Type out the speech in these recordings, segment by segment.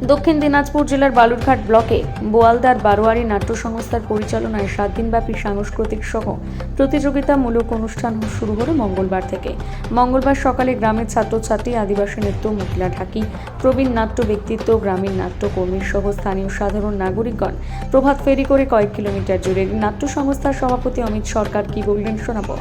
দক্ষিণ দিনাজপুর জেলার বালুরঘাট ব্লকে বোয়ালদার বারোয়ারি নাট্য সংস্থার পরিচালনায় 7 দিনব্যাপী সাংস্কৃতিক সহ প্রতিযোগিতামূলক অনুষ্ঠান শুরু হলো মঙ্গলবার থেকে। মঙ্গলবার সকালে গ্রামের ছাত্রছাত্রী, আদিবাসী নৃত্য, মহিলা ঢাকি, প্রবীণ নাট্য ব্যক্তিত্ব, গ্রামীণ নাট্য কর্মী সহ স্থানীয় সাধারণ নাগরিকগণ প্রভাত ফেরি করে কয়েক কিলোমিটার জুড়ে নাট্য সংস্থার সভাপতি অমিত সরকার কি বললেন শোনাবো।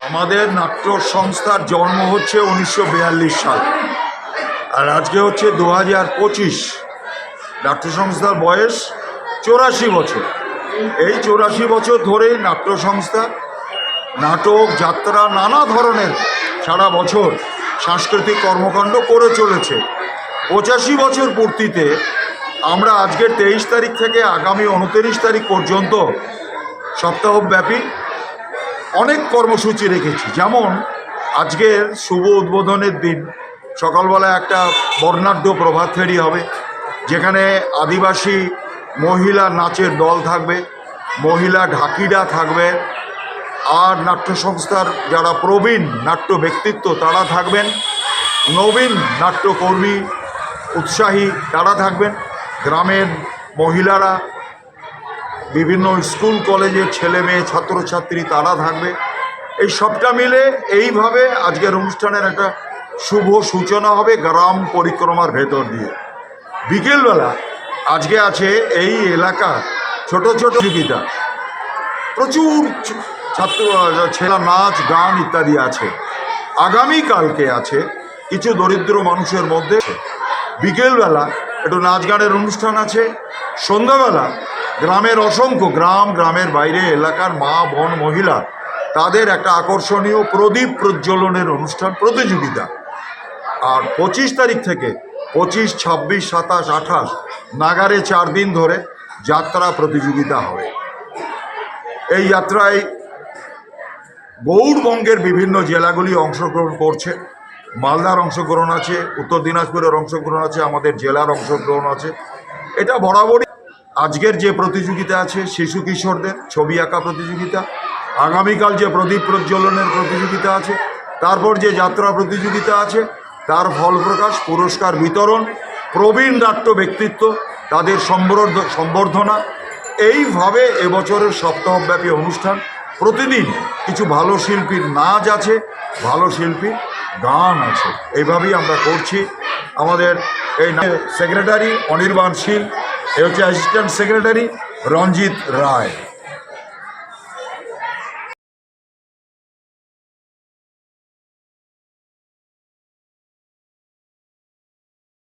আমাদের নাট্য সংস্থার জন্ম হচ্ছে 1942 সাল, আর আজকে হচ্ছে 2025। নাট্য সংস্থার বয়স 84 বছর। এই 84 বছর ধরে নাট্য সংস্থা নাটক, যাত্রা, নানা ধরনের সারা বছর সাংস্কৃতিক কর্মকাণ্ড করে চলেছে। 85 বছর পূর্তিতে আমরা আজকের 23 তারিখ থেকে আগামী 29 তারিখ পর্যন্ত সপ্তাহব্যাপী অনেক কর্মসূচি রেখেছি। যেমন আজকের শুভ উদ্বোধনের দিন সকালবেলা একটা বর্ণাঢ্য প্রভাত ফেরি হবে, যেখানে আদিবাসী মহিলা নাচের দল থাকবে, মহিলা ঢাকিরা থাকবে, আর নাট্য সংস্থার যারা প্রবীণ নাট্য ব্যক্তিত্ব তারা থাকবেন, নবীন নাট্যকর্মী উৎসাহী তারা থাকবেন, গ্রামের মহিলারা, বিভিন্ন স্কুল কলেজের ছেলে মেয়ে ছাত্রছাত্রী তারা থাকবে। এই সবটা মিলে এইভাবে আজকের অনুষ্ঠানের একটা শুভ সূচনা হবে গ্রাম পরিক্রমার ভেতর দিয়ে। বিকেলবেলা আজকে আছে এই এলাকার ছোট ছোট প্রতিযোগিতা, প্রচুর ছাত্র ছেলে নাচ গান ইত্যাদি আছে। আগামীকালকে আছে কিছু দরিদ্র মানুষের মধ্যে বিকেলবেলা একটু নাচ গানের অনুষ্ঠান আছে। সন্ধ্যাবেলা গ্রামের অসংখ্য গ্রামের বাইরে এলাকার মা বোন মহিলা তাদের একটা আকর্ষণীয় প্রদীপ প্রজ্বলনের অনুষ্ঠান প্রতিযোগিতা। আর 25 তারিখ থেকে 25, 26, 27, 28 নাগারে 4 দিন ধরে যাত্রা প্রতিযোগিতা হবে। এই যাত্রায় গৌড়বঙ্গের বিভিন্ন জেলাগুলি অংশগ্রহণ করছে। মালদার অংশগ্রহণ আছে, উত্তর দিনাজপুরের অংশগ্রহণ আছে, আমাদের জেলার অংশগ্রহণ আছে। এটা বরাবরই আজকের যে প্রতিযোগিতা আছে শিশু কিশোরদের ছবি আঁকা প্রতিযোগিতা, আগামীকাল যে প্রদীপ প্রজ্বলনের প্রতিযোগিতা আছে, তারপর যে যাত্রা প্রতিযোগিতা আছে, তার ফল প্রকাশ, পুরস্কার বিতরণ, প্রবীণ নাট্য ব্যক্তিত্ব তাদের সম্বর্ধনা। এইভাবে এবছরের সপ্তাহব্যাপী অনুষ্ঠান। প্রতিদিন কিছু ভালো শিল্পীর নাচ আছে, ভালো শিল্পীর গান আছে। এইভাবেই আমরা করছি। আমাদের এই সেক্রেটারি অনির্বাণ শীল, এ হচ্ছে অ্যাসিস্ট্যান্ট সেক্রেটারি রঞ্জিত রায়।